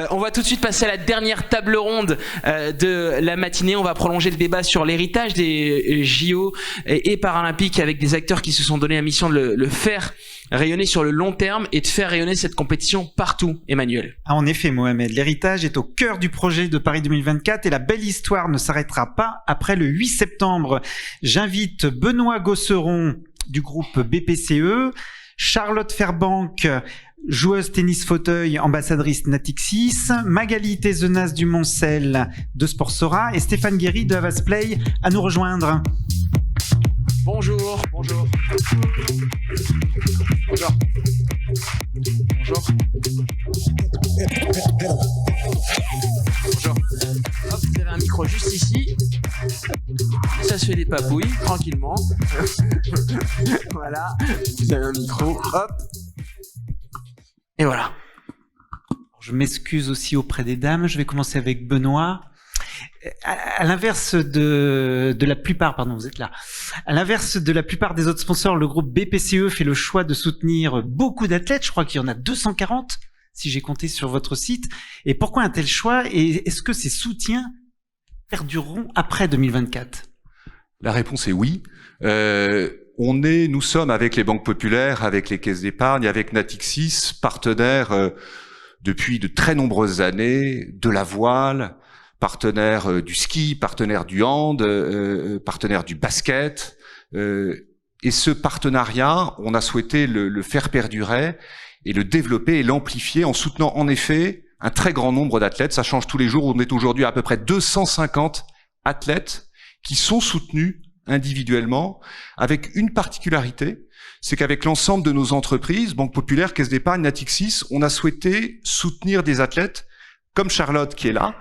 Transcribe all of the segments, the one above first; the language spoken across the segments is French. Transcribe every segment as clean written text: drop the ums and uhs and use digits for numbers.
On va tout de suite passer à la dernière table ronde de la matinée. On va prolonger le débat sur l'héritage des JO et paralympiques avec des acteurs qui se sont donné la mission de le faire rayonner sur le long terme et de faire rayonner cette compétition partout. Emmanuel. Ah, en effet, Mohamed, l'héritage est au cœur du projet de Paris 2024 et la belle histoire ne s'arrêtera pas après le 8 septembre. J'invite Benoît Gosseron du groupe BPCE, Charlotte Fairbank, joueuse tennis fauteuil, ambassadrice Natixis, Magali Tézenas du Moncel de Sportsora et Stéphane Guéry de Avasplay à nous rejoindre. Bonjour. Bonjour. Bonjour. Bonjour. Bonjour. Hop, vous avez un micro juste ici. Et ça se fait des papouilles, tranquillement. Voilà. Vous avez un micro. Hop. Et voilà. Je m'excuse aussi auprès des dames. Je vais commencer avec Benoît. À l'inverse de la plupart, pardon, vous êtes là. À l'inverse de la plupart des autres sponsors, le groupe BPCE fait le choix de soutenir beaucoup d'athlètes. Je crois qu'il y en a 240, si j'ai compté sur votre site. Et pourquoi un tel choix? Et est-ce que ces soutiens perdureront après 2024? La réponse est oui. Nous sommes avec les banques populaires, avec les caisses d'épargne, avec Natixis, partenaires depuis de très nombreuses années de la voile, partenaire du ski, partenaire du hand, partenaire du basket. Et ce partenariat, on a souhaité le faire perdurer et le développer et l'amplifier en soutenant en effet un très grand nombre d'athlètes. Ça change tous les jours. On est aujourd'hui à peu près 250 athlètes qui sont soutenus individuellement, avec une particularité, c'est qu'avec l'ensemble de nos entreprises, Banque Populaire, Caisse d'Épargne, Natixis, on a souhaité soutenir des athlètes comme Charlotte qui est là,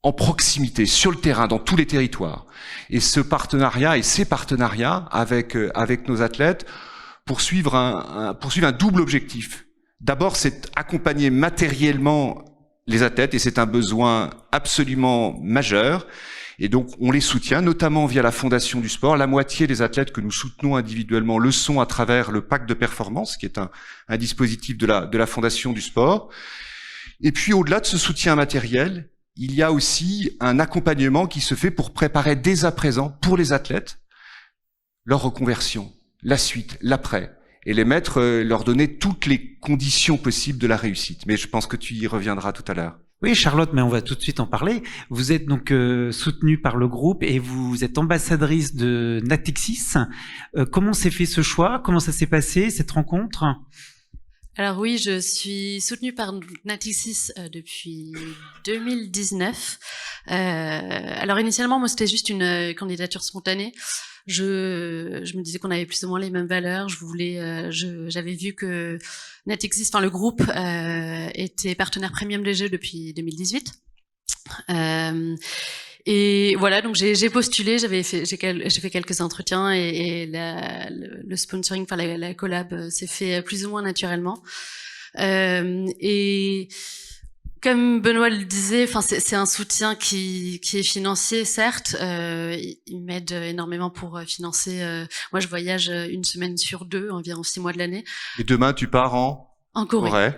en proximité, sur le terrain, dans tous les territoires. Et ce partenariat et ces partenariats avec nos athlètes poursuivent un double objectif. D'abord, c'est accompagner matériellement les athlètes, et c'est un besoin absolument majeur. Et donc, on les soutient, notamment via la Fondation du Sport. La moitié des athlètes que nous soutenons individuellement le sont à travers le Pacte de Performance, qui est un dispositif de la Fondation du Sport. Et puis, au-delà de ce soutien matériel, il y a aussi un accompagnement qui se fait pour préparer dès à présent, pour les athlètes, leur reconversion, la suite, l'après, et leur donner toutes les conditions possibles de la réussite. Mais je pense que tu y reviendras tout à l'heure. Oui, Charlotte, mais on va tout de suite en parler. Vous êtes donc soutenue par le groupe et vous êtes ambassadrice de Natixis. Comment s'est fait ce choix? Comment ça s'est passé, cette rencontre? Alors oui, je suis soutenue par Natixis depuis 2019. Alors initialement, moi, c'était juste une candidature spontanée. Je me disais qu'on avait plus ou moins les mêmes valeurs. J'avais vu que Natixis, enfin le groupe, était partenaire premium des Jeux depuis 2018. Et voilà, donc j'ai postulé, j'ai fait quelques entretiens et le sponsoring, enfin la collab s'est fait plus ou moins naturellement. Et comme Benoît le disait, enfin c'est un soutien qui est financier, certes. Il m'aide énormément pour financer. Moi, je voyage une semaine sur deux, environ 6 mois de l'année. Et demain, tu pars en Corée.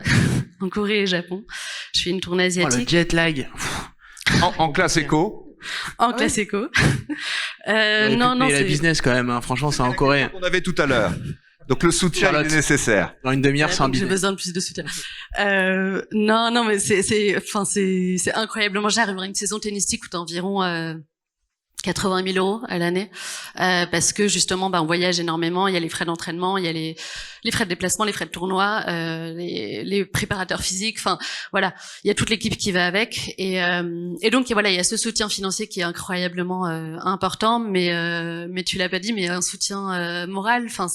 En Corée et Japon. Je fais une tournée asiatique. Oh, le jet lag. En classe éco. En classe éco. Non, c'est la business quand même. Hein. Franchement, c'est en Corée. On avait tout à l'heure. Donc le soutien est nécessaire. Dans une demi-heure, c'est un business. J'ai besoin de plus de soutien. Non, mais c'est incroyablement cher. Une saison tennistique coûte environ 80 000 € à l'année, parce que justement, on voyage énormément. Il y a les frais d'entraînement, il y a les frais de déplacement, les frais de tournoi, les préparateurs physiques. Enfin, voilà, il y a toute l'équipe qui va avec. Et donc, voilà, il y a ce soutien financier qui est incroyablement important. Mais tu l'as pas dit, mais un soutien moral. Enfin,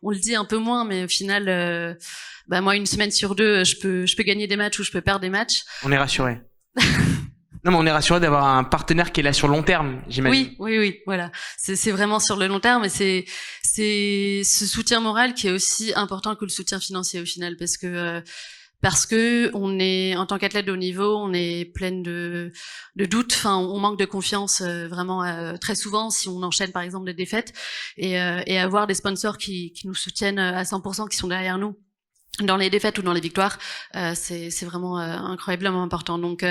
on le dit un peu moins, mais au final, moi, une semaine sur deux, je peux gagner des matchs ou je peux perdre des matchs. On est rassuré. Non, mais on est rassuré d'avoir un partenaire qui est là sur le long terme, j'imagine. Oui, voilà. C'est vraiment sur le long terme, et c'est ce soutien moral qui est aussi important que le soutien financier au final, parce que on est, en tant qu'athlète de haut niveau, on est pleine de doutes. Enfin, on manque de confiance vraiment très souvent si on enchaîne par exemple des défaites, et avoir des sponsors qui nous soutiennent à 100%, qui sont derrière nous. dans les défaites ou dans les victoires, c'est vraiment incroyablement important. Donc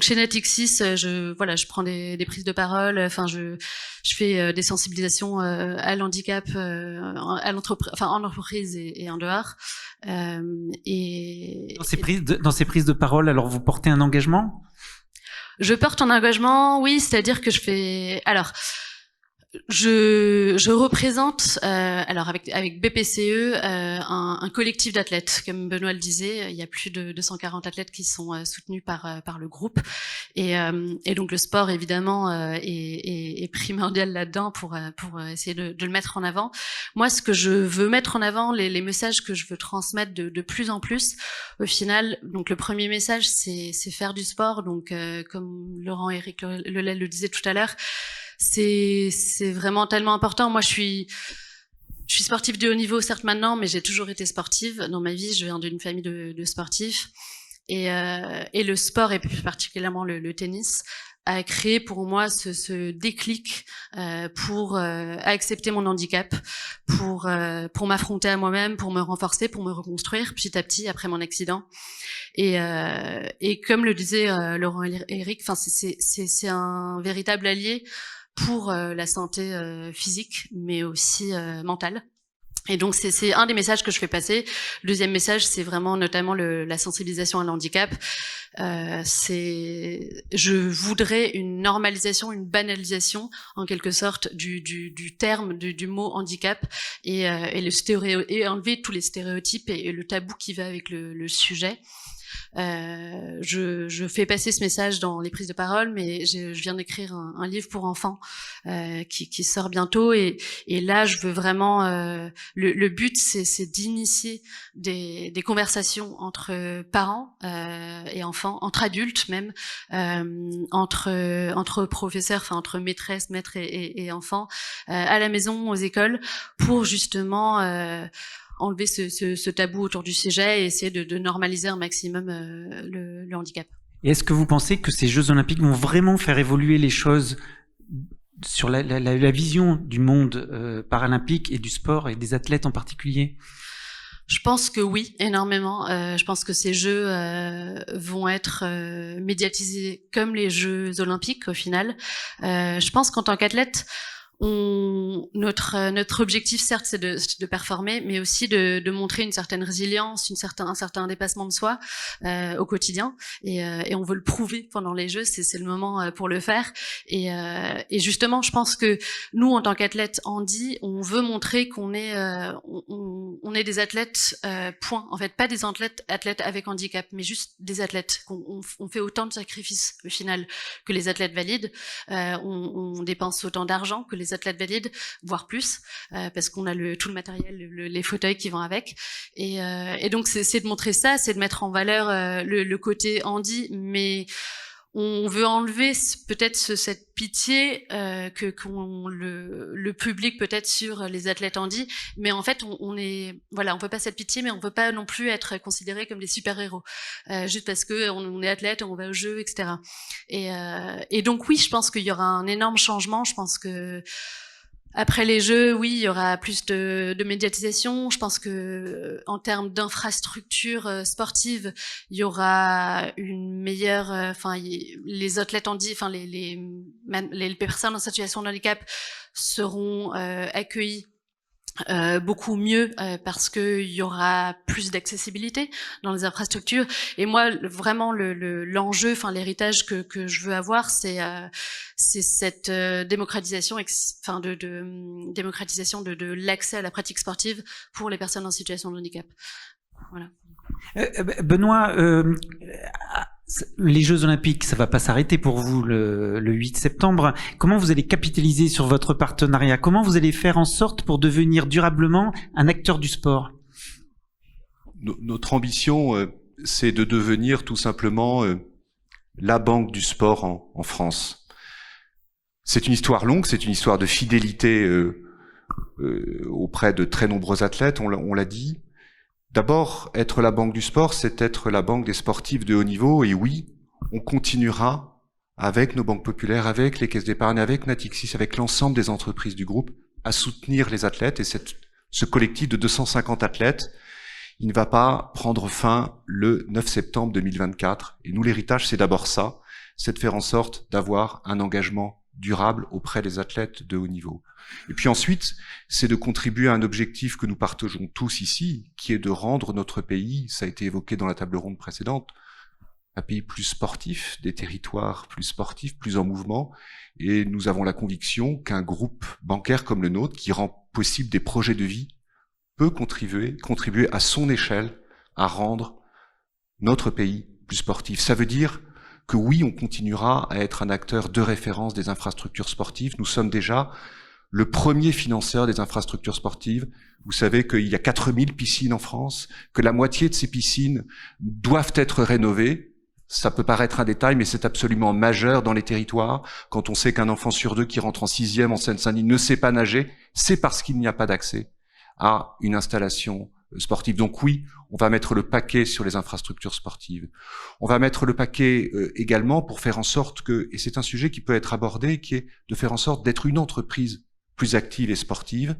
chez Natixis, je prends des prises de parole. Enfin, je fais des sensibilisations à l'handicap, en entreprise et en dehors. Et dans ces prises de parole, alors vous portez un engagement? Je porte un engagement, oui, c'est-à-dire que je représente, alors avec BPCE, un collectif d'athlètes. Comme Benoît le disait, il y a plus de 240 athlètes qui sont soutenus par le groupe, et donc le sport évidemment est primordial là-dedans pour essayer de le mettre en avant. Moi, ce que je veux mettre en avant, les messages que je veux transmettre de plus en plus, au final, donc le premier message, c'est faire du sport. Donc comme Laurent-Éric Lelay le disait tout à l'heure, c'est vraiment tellement important. Moi, je suis sportive de haut niveau, certes maintenant, mais j'ai toujours été sportive dans ma vie. Je viens d'une famille de sportifs, et le sport, et plus particulièrement le tennis, a créé pour moi ce déclic pour accepter mon handicap, pour m'affronter à moi-même, pour me renforcer, pour me reconstruire petit à petit après mon accident. Et comme le disait Laurent-Éric, enfin c'est un véritable allié pour la santé physique, mais aussi mentale. Et donc c'est un des messages que je fais passer. Le deuxième message, c'est vraiment notamment la sensibilisation à l'handicap. Je voudrais une normalisation, une banalisation en quelque sorte du terme, du mot handicap, et enlever tous les stéréotypes et le tabou qui va avec le sujet. Je fais passer ce message dans les prises de parole, mais je viens d'écrire un livre pour enfants qui sort bientôt, et là je veux vraiment le but c'est d'initier des conversations entre parents et enfants, entre adultes même, entre professeurs, enfin entre maîtresses, maîtres et enfants, à la maison, aux écoles, pour justement enlever ce tabou autour du sujet et essayer de normaliser un maximum le handicap. Et est-ce que vous pensez que ces Jeux Olympiques vont vraiment faire évoluer les choses sur la vision du monde paralympique et du sport et des athlètes en particulier? Je pense que oui, énormément. Je pense que ces Jeux vont être médiatisés comme les Jeux Olympiques au final. Je pense qu'en tant qu'athlète, notre objectif, certes, c'est de performer, mais aussi de montrer une certaine résilience, un certain dépassement de soi au quotidien, et on veut le prouver pendant les Jeux. C'est le moment pour le faire, et justement, je pense que nous, en tant qu'athlètes handi, on veut montrer qu'on est on est des athlètes point, en fait, pas des athlètes avec handicap, mais juste des athlètes. On fait autant de sacrifices au final que les athlètes valides, on dépense autant d'argent que les athlètes valides, voire plus, parce qu'on a tout le matériel, les fauteuils qui vont avec, et donc c'est de montrer ça, c'est de mettre en valeur le côté handi, mais on veut enlever peut-être cette pitié qu'ont le public peut-être sur les athlètes handi, mais en fait on veut pas cette pitié, mais on veut pas non plus être considéré comme des super-héros juste parce que on est athlète, on va aux Jeux, etc. Et donc oui, je pense qu'il y aura un énorme changement. Je pense que après les Jeux, oui, il y aura plus de médiatisation. Je pense que en termes d'infrastructures sportives, il y aura une meilleure, les athlètes handi, les personnes en situation de handicap seront accueillies beaucoup mieux parce que il y aura plus d'accessibilité dans les infrastructures. Et moi, vraiment l'enjeu, l'héritage que je veux avoir, c'est cette démocratisation, démocratisation de l'accès à la pratique sportive pour les personnes en situation de handicap. Voilà. Benoît, les Jeux Olympiques, ça va pas s'arrêter pour vous le 8 septembre. Comment vous allez capitaliser sur votre partenariat? Comment vous allez faire en sorte pour devenir durablement un acteur du sport? Notre ambition, c'est de devenir tout simplement la banque du sport en France. C'est une histoire longue, c'est une histoire de fidélité auprès de très nombreux athlètes, on l'a dit. D'abord, être la banque du sport, c'est être la banque des sportifs de haut niveau. Et oui, on continuera avec nos banques populaires, avec les caisses d'épargne, avec Natixis, avec l'ensemble des entreprises du groupe, à soutenir les athlètes. Et ce collectif de 250 athlètes, il ne va pas prendre fin le 9 septembre 2024. Et nous, l'héritage, c'est d'abord ça, c'est de faire en sorte d'avoir un engagement durable auprès des athlètes de haut niveau. Et puis ensuite, c'est de contribuer à un objectif que nous partageons tous ici, qui est de rendre notre pays, ça a été évoqué dans la table ronde précédente, un pays plus sportif, des territoires plus sportifs, plus en mouvement. Et nous avons la conviction qu'un groupe bancaire comme le nôtre, qui rend possible des projets de vie, peut contribuer à son échelle à rendre notre pays plus sportif. Ça veut dire que oui, on continuera à être un acteur de référence des infrastructures sportives. Nous sommes déjà le premier financeur des infrastructures sportives. Vous savez qu'il y a 4000 piscines en France, que la moitié de ces piscines doivent être rénovées. Ça peut paraître un détail, mais c'est absolument majeur dans les territoires. Quand on sait qu'un enfant sur 2 qui rentre en 6e en Seine-Saint-Denis ne sait pas nager, c'est parce qu'il n'y a pas d'accès à une installation sportive. Donc oui, on va mettre le paquet sur les infrastructures sportives. On va mettre le paquet également pour faire en sorte que, et c'est un sujet qui peut être abordé, qui est de faire en sorte d'être une entreprise plus active et sportive.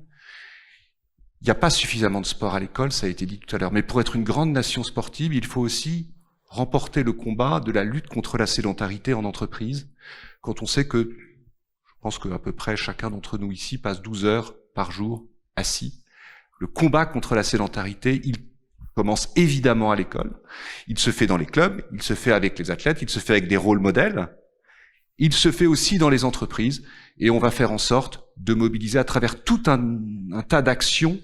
Il n'y a pas suffisamment de sport à l'école, ça a été dit tout à l'heure, mais pour être une grande nation sportive, il faut aussi remporter le combat de la lutte contre la sédentarité en entreprise, quand on sait que, je pense qu'à peu près chacun d'entre nous ici passe 12 heures par jour assis. Le combat contre la sédentarité, il commence évidemment à l'école, il se fait dans les clubs, il se fait avec les athlètes, il se fait avec des rôles modèles, il se fait aussi dans les entreprises, et on va faire en sorte de mobiliser à travers tout un tas d'actions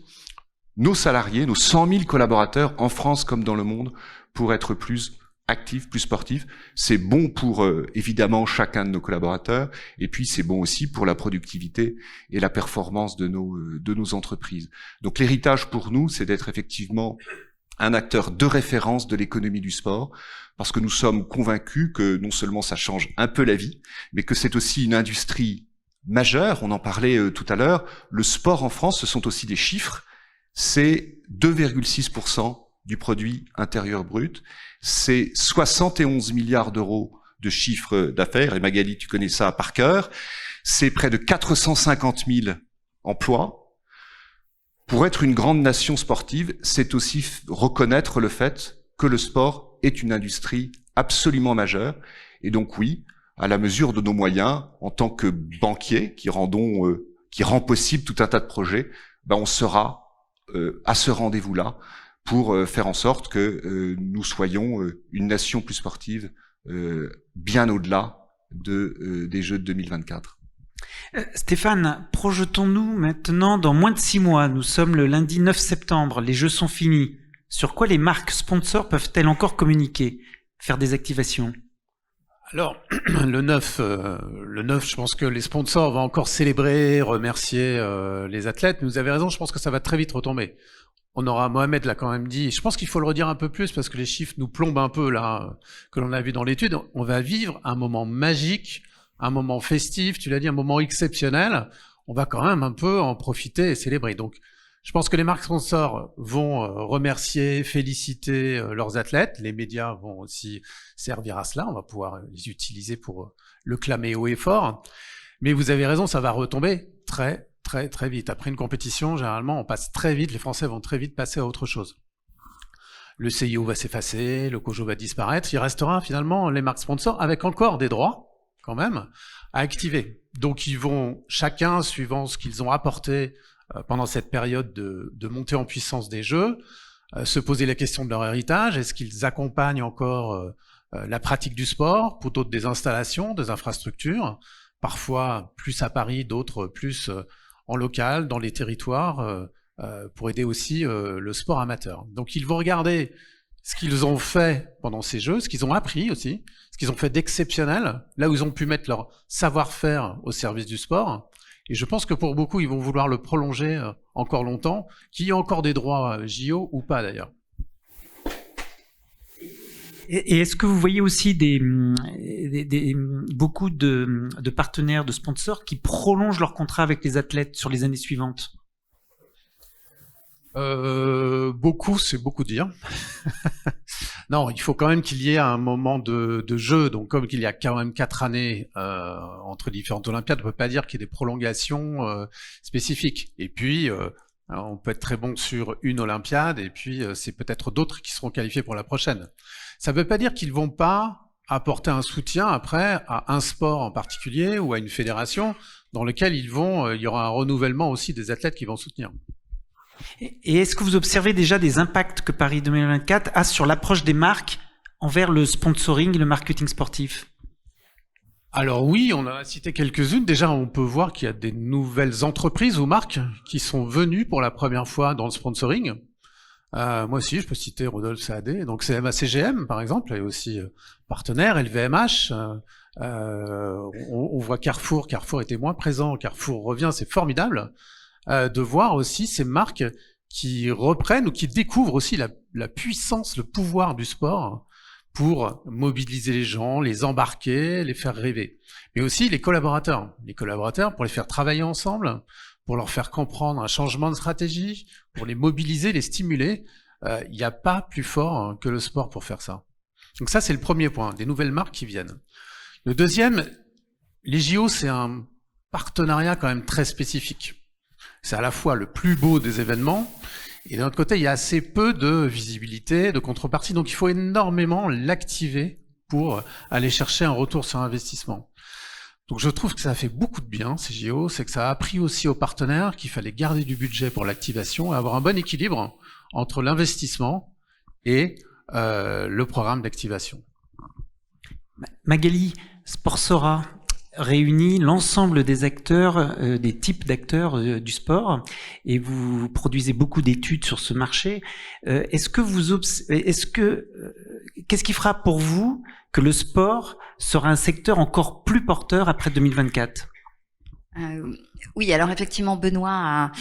nos salariés, nos 100 000 collaborateurs en France comme dans le monde, pour être plus actifs, plus sportifs. C'est bon pour évidemment chacun de nos collaborateurs, et puis c'est bon aussi pour la productivité et la performance de nos entreprises. Donc l'héritage pour nous, c'est d'être effectivement un acteur de référence de l'économie du sport, parce que nous sommes convaincus que non seulement ça change un peu la vie, mais que c'est aussi une industrie majeure. On en parlait tout à l'heure. Le sport en France, ce sont aussi des chiffres. C'est 2,6% du produit intérieur brut. C'est 71 milliards d'euros de chiffre d'affaires. Et Magali, tu connais ça par cœur. C'est près de 450 000 emplois. Pour être une grande nation sportive, c'est aussi reconnaître le fait que le sport est une industrie absolument majeure. Et donc oui, à la mesure de nos moyens, en tant que banquier qui rend possible tout un tas de projets, on sera à ce rendez-vous-là pour faire en sorte que nous soyons une nation plus sportive bien au-delà des Jeux de 2024. Stéphane, projetons-nous maintenant dans moins de 6 mois. Nous sommes le lundi 9 septembre, les Jeux sont finis. Sur quoi les marques sponsors peuvent-elles encore communiquer, faire des activations ? Alors, le 9, je pense que les sponsors vont encore célébrer, remercier les athlètes. Mais vous avez raison, je pense que ça va très vite retomber. On aura, Mohamed l'a quand même dit, je pense qu'il faut le redire un peu plus parce que les chiffres nous plombent un peu là, que l'on a vu dans l'étude. On va vivre un moment magique, un moment festif, tu l'as dit, un moment exceptionnel. On va quand même un peu en profiter et célébrer. Donc, je pense que les marques sponsors vont remercier, féliciter leurs athlètes. Les médias vont aussi servir à cela. On va pouvoir les utiliser pour le clamer haut et fort. Mais vous avez raison, ça va retomber très, très, très vite. Après une compétition, généralement, on passe très vite. Les Français vont très vite passer à autre chose. Le CIO va s'effacer, le COJO va disparaître. Il restera finalement les marques sponsors avec encore des droits, quand même, à activer. Donc ils vont, chacun, suivant ce qu'ils ont apporté pendant cette période de montée en puissance des Jeux, se poser la question de leur héritage. Est-ce qu'ils accompagnent encore la pratique du sport, pour d'autres des installations, des infrastructures, parfois plus à Paris, d'autres plus en local, dans les territoires, pour aider aussi le sport amateur. Donc ils vont regarder ce qu'ils ont fait pendant ces Jeux, ce qu'ils ont appris aussi, ce qu'ils ont fait d'exceptionnel, là où ils ont pu mettre leur savoir-faire au service du sport. Et je pense que pour beaucoup, ils vont vouloir le prolonger encore longtemps, qu'il y ait encore des droits JO ou pas d'ailleurs. Et est-ce que vous voyez aussi beaucoup de partenaires, de sponsors qui prolongent leur contrat avec les athlètes sur les années suivantes ? Beaucoup, c'est beaucoup dire. Non, il faut quand même qu'il y ait un moment de jeu. Donc, comme il y a quand même 4 années entre différentes Olympiades, on ne peut pas dire qu'il y ait des prolongations spécifiques. Et puis, Alors, on peut être très bon sur une Olympiade et puis c'est peut-être d'autres qui seront qualifiés pour la prochaine. Ça ne veut pas dire qu'ils vont pas apporter un soutien après à un sport en particulier ou à une fédération dans lequel il y aura un renouvellement aussi des athlètes qui vont soutenir. Et est-ce que vous observez déjà des impacts que Paris 2024 a sur l'approche des marques envers le sponsoring et le marketing sportif? Alors oui, on a cité quelques-unes. Déjà, on peut voir qu'il y a des nouvelles entreprises ou marques qui sont venues pour la première fois dans le sponsoring. Moi aussi, je peux citer Rodolphe Saadé. Donc c'est CGM, par exemple, et aussi partenaire, LVMH. On voit Carrefour. Carrefour était moins présent. Carrefour revient, c'est formidable de voir aussi ces marques qui reprennent ou qui découvrent aussi la puissance, le pouvoir du sport pour mobiliser les gens, les embarquer, les faire rêver. Mais aussi les collaborateurs pour les faire travailler ensemble, pour leur faire comprendre un changement de stratégie, pour les mobiliser, les stimuler. Il n'y a pas plus fort que le sport pour faire ça. Donc ça, c'est le premier point, des nouvelles marques qui viennent. Le deuxième, les JO, c'est un partenariat quand même très spécifique. C'est à la fois le plus beau des événements, et d'un autre côté, il y a assez peu de visibilité, de contrepartie, donc il faut énormément l'activer pour aller chercher un retour sur investissement. Donc je trouve que ça a fait beaucoup de bien, ces JO, c'est que ça a appris aussi aux partenaires qu'il fallait garder du budget pour l'activation et avoir un bon équilibre entre l'investissement et le programme d'activation. Magali, Sportsora réunit l'ensemble des acteurs, des types d'acteurs du sport, et vous produisez beaucoup d'études sur ce marché. Qu'est-ce qui fera pour vous que le sport sera un secteur encore plus porteur après 2024? Oui, alors effectivement, Benoît,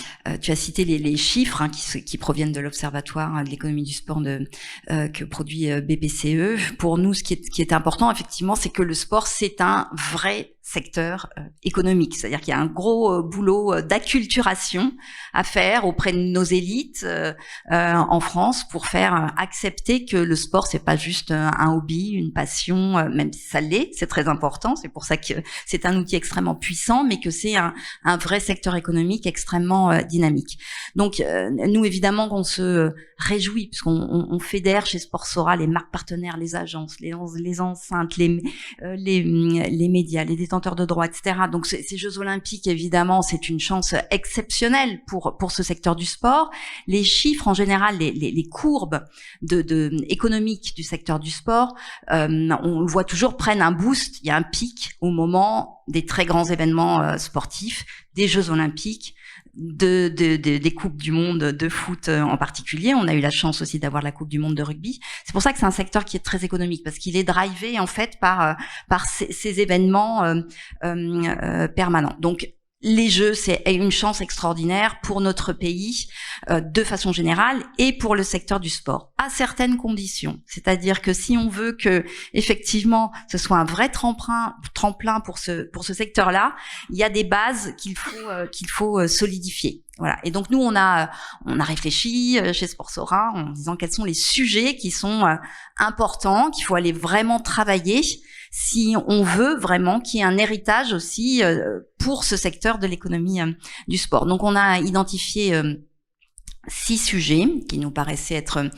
tu as cité les chiffres qui proviennent de l'Observatoire de l'économie du sport que produit BPCE. Pour nous, ce qui est important, effectivement, c'est que le sport, c'est un vrai secteur économique. C'est-à-dire qu'il y a un gros boulot d'acculturation à faire auprès de nos élites en France pour faire accepter que le sport, c'est pas juste un hobby, une passion, même si ça l'est, c'est très important. C'est pour ça que c'est un outil extrêmement puissant, mais que c'est un vrai secteur économique extrêmement dynamique. Donc nous, évidemment, qu'on se réjouit puisqu'on fédère chez Sportsora les marques partenaires, les agences, les enceintes, les médias, les détenteurs de droits, etc. Donc ces Jeux Olympiques, évidemment, c'est une chance exceptionnelle pour ce secteur du sport. Les chiffres, en général, les courbes économiques du secteur du sport, on le voit toujours, prennent un boost. Il y a un pic au moment des très grands événements sportifs, des Jeux Olympiques, des coupes du monde de foot en particulier. On a eu la chance aussi d'avoir la Coupe du monde de rugby. C'est pour ça que c'est un secteur qui est très économique, parce qu'il est drivé en fait par ces événements permanents. Donc les Jeux, c'est une chance extraordinaire pour notre pays de façon générale et pour le secteur du sport, à certaines conditions. C'est-à-dire que si on veut que effectivement ce soit un vrai tremplin pour ce secteur-là, il y a des bases qu'il faut solidifier. Voilà. Et donc nous on a réfléchi chez Sportsora en disant quels sont les sujets qui sont importants, qu'il faut aller vraiment travailler si on veut vraiment qu'il y ait un héritage aussi pour ce secteur de l'économie du sport. Donc on a identifié 6 sujets qui nous paraissaient être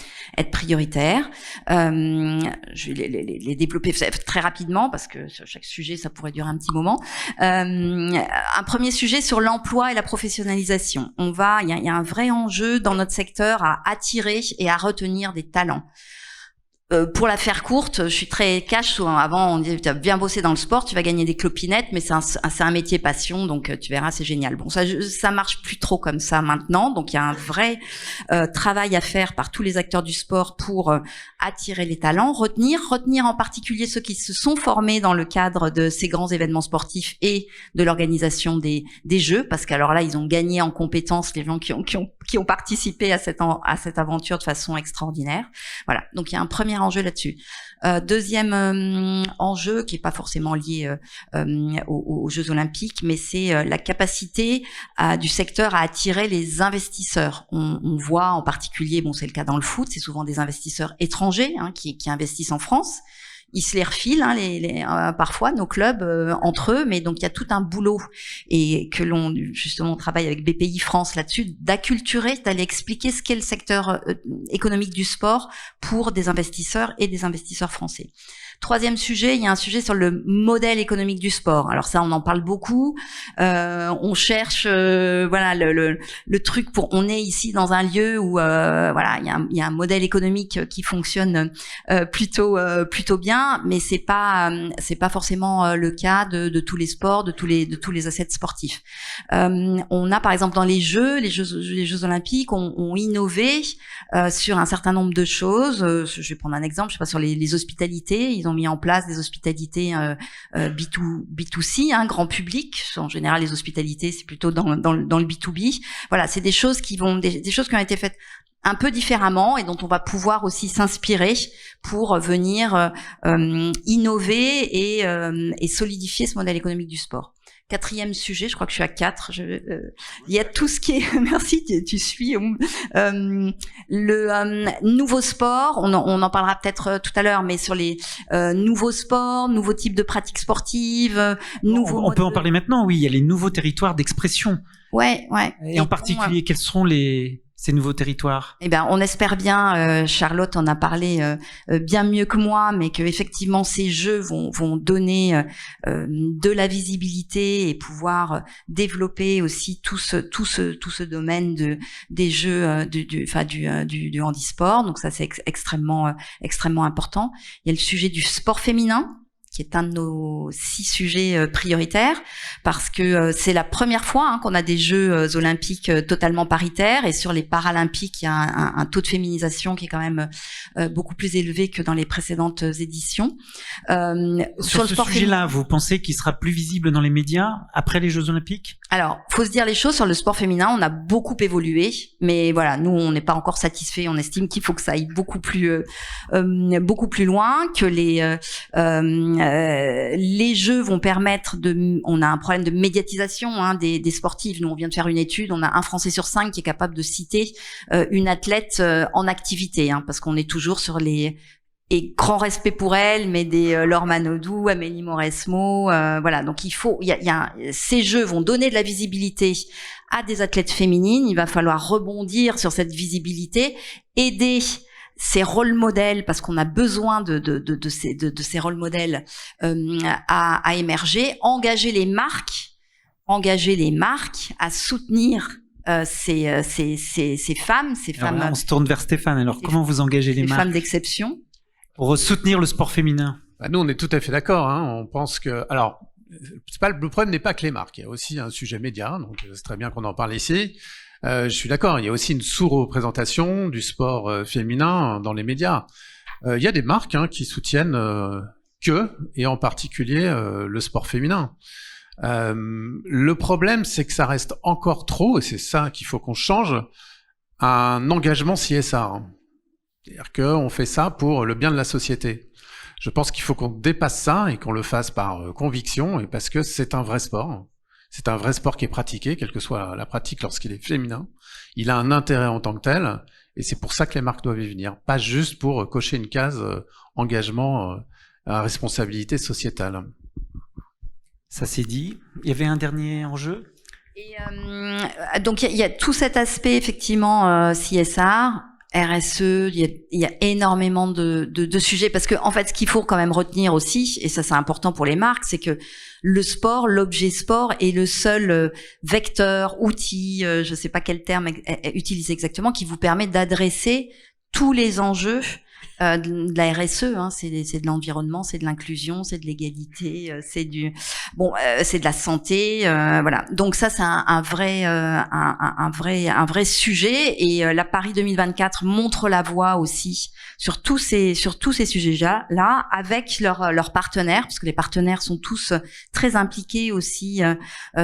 prioritaires. Je vais les développer très rapidement parce que sur chaque sujet ça pourrait durer un petit moment. Un premier sujet sur l'emploi et la professionnalisation. Il y a un vrai enjeu dans notre secteur à attirer et à retenir des talents. Pour la faire courte, je suis très cash. Avant, on disait tu as bien bossé dans le sport, tu vas gagner des clopinettes, mais c'est un métier passion, donc tu verras, c'est génial. Bon, ça marche plus trop comme ça maintenant. Donc il y a un vrai travail à faire par tous les acteurs du sport pour attirer les talents, retenir en particulier ceux qui se sont formés dans le cadre de ces grands événements sportifs et de l'organisation des Jeux, parce qu'alors là ils ont gagné en compétences les gens qui ont participé à cette aventure de façon extraordinaire. Voilà. Donc il y a un premier enjeu là-dessus. Deuxième enjeu qui est pas forcément lié aux Jeux Olympiques, mais c'est la capacité du secteur à attirer les investisseurs. On voit en particulier, bon c'est le cas dans le foot, c'est souvent des investisseurs étrangers qui investissent en France. ils se les refilent, hein, parfois nos clubs entre eux, mais donc il y a tout un boulot et que l'on justement travaille avec BPI France là-dessus, d'acculturer, d'aller expliquer ce qu'est le secteur économique du sport pour des investisseurs et des investisseurs français. Troisième sujet, il y a un sujet sur le modèle économique du sport. Alors ça, on en parle beaucoup. On cherche, voilà, le truc pour. On est ici dans un lieu où, voilà, il y a un modèle économique qui fonctionne plutôt bien, mais c'est pas forcément le cas de tous les sports, de tous les assets sportifs. On a par exemple dans les Jeux Olympiques, ont innové sur un certain nombre de choses. Je vais prendre un exemple, je sais pas, sur les hospitalités. Ils ont mis en place des hospitalités B2C, hein, grand public. En général, les hospitalités, c'est plutôt dans le B2B. Voilà, c'est des choses qui ont été faites un peu différemment et dont on va pouvoir aussi s'inspirer pour venir innover et solidifier ce modèle économique du sport. Quatrième sujet, je crois que je suis à 4. Il y a tout ce qui est, merci, tu suis, le nouveau sport. On en parlera peut-être tout à l'heure, mais sur les nouveaux sports, nouveaux types de pratiques sportives, on peut en parler maintenant. Oui, il y a les nouveaux territoires d'expression. Ouais. Et en particulier, quels seront ces nouveaux territoires? Eh ben, on espère bien, Charlotte en a parlé bien mieux que moi, mais que effectivement ces jeux vont donner de la visibilité et pouvoir développer aussi tout ce domaine des jeux du handisport. Donc ça c'est extrêmement important. Il y a le sujet du sport féminin, qui est un de nos 6 sujets prioritaires, parce que c'est la première fois qu'on a des Jeux olympiques totalement paritaires, et sur les Paralympiques, il y a un taux de féminisation qui est quand même beaucoup plus élevé que dans les précédentes éditions. Sur ce sujet-là, vous pensez qu'il sera plus visible dans les médias après les Jeux olympiques? Alors, faut se dire les choses, sur le sport féminin, on a beaucoup évolué, mais voilà, nous, on n'est pas encore satisfait. On estime qu'il faut que ça aille beaucoup plus loin, que les jeux vont permettre on a un problème de médiatisation des sportifs. Nous, on vient de faire une étude, on a un Français sur 5 qui est capable de citer une athlète en activité, parce qu'on est toujours sur et grand respect pour elle, mais des Laure Manodou, Amélie Mauresmo, voilà. Donc ces jeux vont donner de la visibilité à des athlètes féminines. Il va falloir rebondir sur cette visibilité, aider ces rôles modèles, parce qu'on a besoin de ces rôles modèles à émerger, engager les marques à soutenir ces femmes. Alors, on se tourne vers Stéphane. Alors, comment vous engagez les marques femmes d'exception pour soutenir le sport féminin? Nous, on est tout à fait d'accord. On pense que, alors, le problème n'est pas que les marques. Il y a aussi un sujet média, donc c'est très bien qu'on en parle ici. Je suis d'accord, il y a aussi une sous-représentation du sport féminin dans les médias. Il y a des marques qui soutiennent et en particulier le sport féminin. Le problème, c'est que ça reste encore trop, et c'est ça qu'il faut qu'on change, un engagement CSR. C'est-à-dire qu'on fait ça pour le bien de la société. Je pense qu'il faut qu'on dépasse ça et qu'on le fasse par conviction, et parce que c'est un vrai sport. C'est un vrai sport qui est pratiqué, quelle que soit la pratique lorsqu'il est féminin. Il a un intérêt en tant que tel, et c'est pour ça que les marques doivent y venir. Pas juste pour cocher une case engagement à responsabilité sociétale. Ça c'est dit. Il y avait un dernier enjeu. Et donc il y a tout cet aspect effectivement CSR, RSE, il y a énormément de sujets, parce que en fait ce qu'il faut quand même retenir aussi, et ça c'est important pour les marques, c'est que le sport, l'objet sport est le seul vecteur, outil, je sais pas quel terme utiliser exactement, qui vous permet d'adresser tous les enjeux de la RSE, c'est de l'environnement, c'est de l'inclusion, c'est de l'égalité, c'est de la santé, voilà. Donc ça c'est un vrai sujet, et la Paris 2024 montre la voie aussi sur tous ces sujets-là, avec leurs partenaires, parce que les partenaires sont tous très impliqués aussi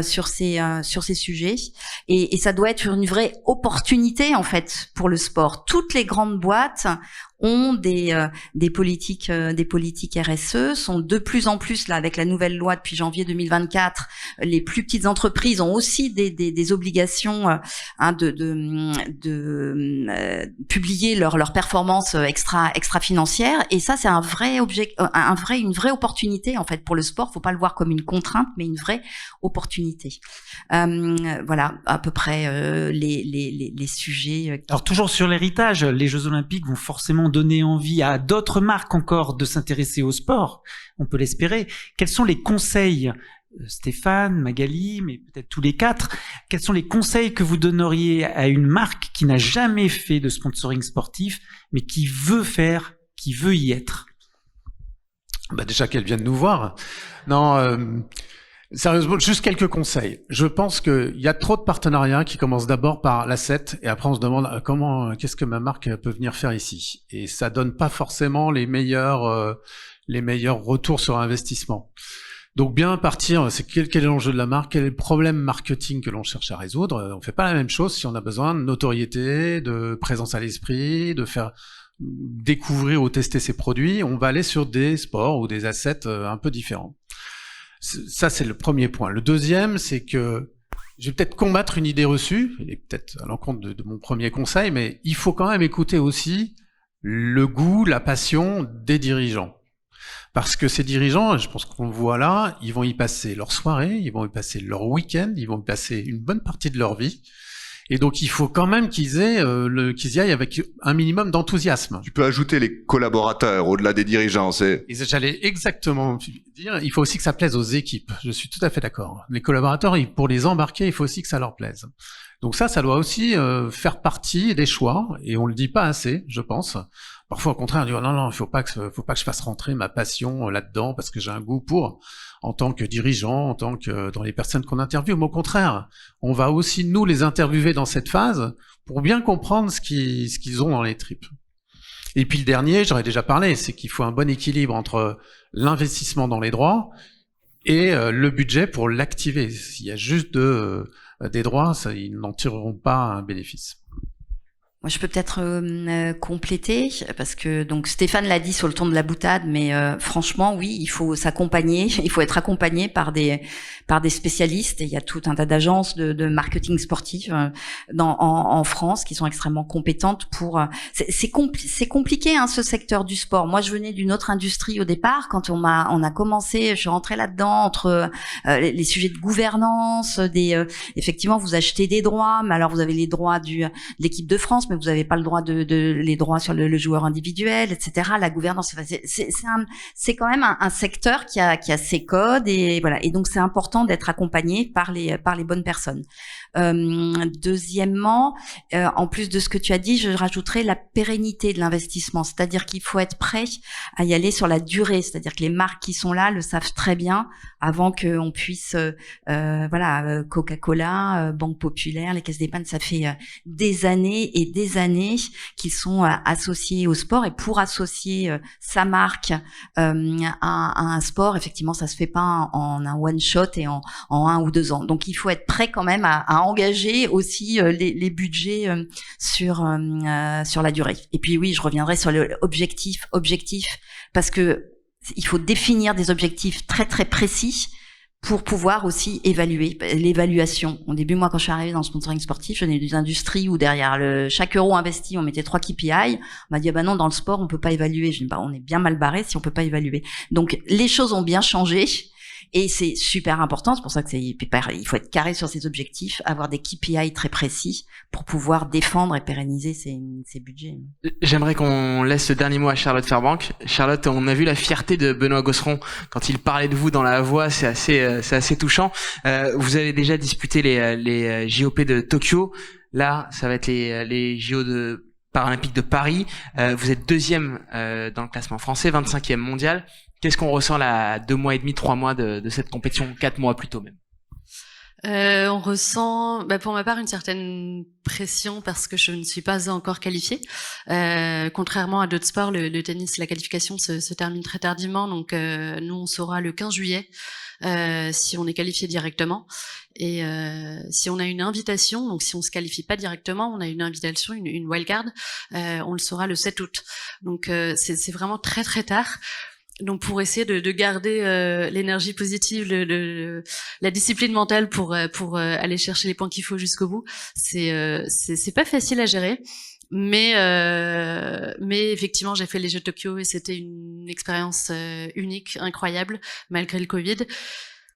sur ces sujets, et ça doit être une vraie opportunité en fait pour le sport. Toutes les grandes boîtes ont des politiques RSE, sont de plus en plus là avec la nouvelle loi depuis janvier 2024. Les plus petites entreprises ont aussi des obligations de publier leur performance extra financière, et ça c'est une vraie opportunité en fait pour le sport. Faut pas le voir comme une contrainte, mais une vraie opportunité. Voilà à peu près les sujets. Alors toujours sur l'héritage, les Jeux Olympiques vont forcément donner envie à d'autres marques encore de s'intéresser au sport, on peut l'espérer. Quels sont les conseils, Stéphane, Magali, mais peut-être tous les quatre, quels sont les conseils que vous donneriez à une marque qui n'a jamais fait de sponsoring sportif, mais qui veut y être? Déjà qu'elle vienne nous voir. Non, sérieusement, juste quelques conseils. Je pense qu'il y a trop de partenariats qui commencent d'abord par l'asset et après on se demande qu'est-ce que ma marque peut venir faire ici. Et ça donne pas forcément les meilleurs retours sur investissement. Donc bien partir, c'est quel est l'enjeu de la marque, quel est le problème marketing que l'on cherche à résoudre. On fait pas la même chose si on a besoin de notoriété, de présence à l'esprit, de faire découvrir ou tester ses produits. On va aller sur des sports ou des assets un peu différents. Ça, c'est le premier point. Le deuxième, c'est que je vais peut-être combattre une idée reçue, et peut-être à l'encontre de mon premier conseil, mais il faut quand même écouter aussi le goût, la passion des dirigeants. Parce que ces dirigeants, je pense qu'on le voit là, ils vont y passer leur soirée, ils vont y passer leur week-end, ils vont y passer une bonne partie de leur vie. Et donc, il faut quand même qu'ils y aillent avec un minimum d'enthousiasme. Tu peux ajouter les collaborateurs au-delà des dirigeants. Et j'allais exactement dire, il faut aussi que ça plaise aux équipes. Je suis tout à fait d'accord. Les collaborateurs, pour les embarquer, il faut aussi que ça leur plaise. Donc ça doit aussi faire partie des choix. Et on le dit pas assez, je pense. Parfois, au contraire, on dit non, il faut pas que je fasse rentrer ma passion là-dedans parce que j'ai un goût pour, en tant que dirigeant, en tant que dans les personnes qu'on interviewe. Mais au contraire, on va aussi nous les interviewer dans cette phase pour bien comprendre ce qu'ils ont dans les tripes. Et puis le dernier, j'aurais déjà parlé, c'est qu'il faut un bon équilibre entre l'investissement dans les droits et le budget pour l'activer. S'il y a juste des droits, ils n'en tireront pas un bénéfice. Moi, je peux peut-être compléter parce que donc Stéphane l'a dit sur le ton de la boutade, mais franchement, oui, il faut s'accompagner, il faut être accompagné par des spécialistes. Et il y a tout un tas d'agences de marketing sportif en France qui sont extrêmement compétentes pour. C'est compliqué ce secteur du sport. Moi, je venais d'une autre industrie au départ. Quand on a commencé, je suis rentrée là-dedans entre les sujets de gouvernance, effectivement, vous achetez des droits, mais alors vous avez les droits de l'équipe de France, mais vous n'avez pas le droit les droits sur le joueur individuel, etc. La gouvernance, c'est quand même un secteur qui a ses codes et voilà. Et donc c'est important d'être accompagné par les bonnes personnes. Deuxièmement, en plus de ce que tu as dit, je rajouterais la pérennité de l'investissement, c'est-à-dire qu'il faut être prêt à y aller sur la durée, c'est-à-dire que les marques qui sont là le savent très bien avant qu'on puisse, Coca-Cola, Banque Populaire, les caisses d'épargne, ça fait des années et des années qu'ils sont associés au sport, et pour associer sa marque à un sport, effectivement, ça se fait pas en un one shot et en 1 ou 2 ans. Donc il faut être prêt quand même à engager aussi les budgets sur la durée. Et puis oui, je reviendrai sur l'objectif, parce que il faut définir des objectifs très très précis pour pouvoir aussi évaluer. L'évaluation. Au début, moi, quand je suis arrivée dans le sponsoring sportif, je venais des industries où derrière chaque euro investi, on mettait 3 KPI. On m'a dit, non, dans le sport, on peut pas évaluer. Je dis, on est bien mal barré si on peut pas évaluer. Donc, les choses ont bien changé. Et c'est super important, c'est pour ça que il faut être carré sur ses objectifs, avoir des KPI très précis pour pouvoir défendre et pérenniser ses budgets. J'aimerais qu'on laisse le dernier mot à Charlotte Fairbank. Charlotte, on a vu la fierté de Benoît Gosseron quand il parlait de vous dans la voix, c'est assez touchant. Vous avez déjà disputé les JOP de Tokyo. Là, ça va être les JO paralympiques de Paris. Vous êtes 2e dans le classement français, 25e mondial. Qu'est-ce qu'on ressent là, 2 mois et demi, 3 mois de cette compétition, 4 mois plutôt même? On ressent, pour ma part, une certaine pression parce que je ne suis pas encore qualifiée. Contrairement à d'autres sports, le tennis, la qualification se termine très tardivement. Donc, nous, on saura le 15 juillet si on est qualifié directement. Et si on a une invitation, donc si on se qualifie pas directement, on a une invitation, une wildcard, on le saura le 7 août. Donc, c'est vraiment très très tard. Donc pour essayer de garder l'énergie positive, la discipline mentale pour aller chercher les points qu'il faut jusqu'au bout, c'est pas facile à gérer, mais effectivement j'ai fait les Jeux de Tokyo et c'était une expérience unique, incroyable malgré le Covid.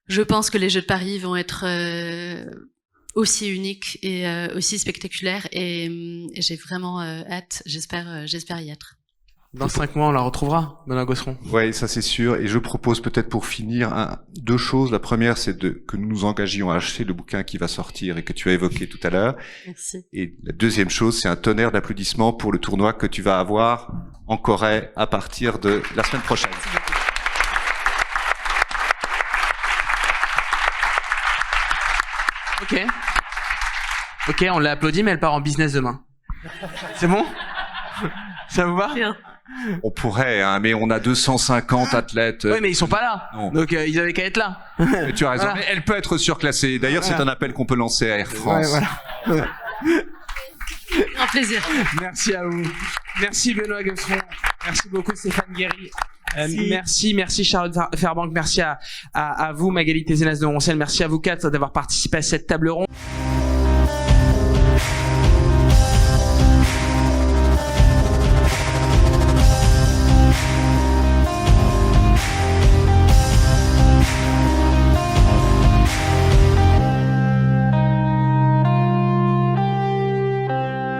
Je pense que les Jeux de Paris vont être aussi uniques et aussi spectaculaires et j'ai vraiment hâte, j'espère y être. Dans 5 mois, on la retrouvera, Benoît Gosseron. Oui, ça c'est sûr. Et je propose peut-être pour finir deux choses. La première, c'est que nous nous engagions à acheter le bouquin qui va sortir et que tu as évoqué tout à l'heure. Merci. Et la deuxième chose, c'est un tonnerre d'applaudissements pour le tournoi que tu vas avoir en Corée à partir de la semaine prochaine. Ok, on l'a applaudi, mais elle part en business demain. C'est bon? Ça vous va? On pourrait, hein, mais on a 250 athlètes. Oui, mais ils sont pas là. Non. Donc ils avaient qu'à être là. Mais tu as raison. Voilà. Mais elle peut être surclassée. D'ailleurs, c'est un appel qu'on peut lancer à Air France. Ouais, voilà. Un plaisir. Merci à vous. Merci Benoît Gosseron. Merci beaucoup Stéphane Guéry. Merci Charlotte Fairbank. Merci à vous Magali Tézenas de Roncel. Merci à vous quatre d'avoir participé à cette table ronde.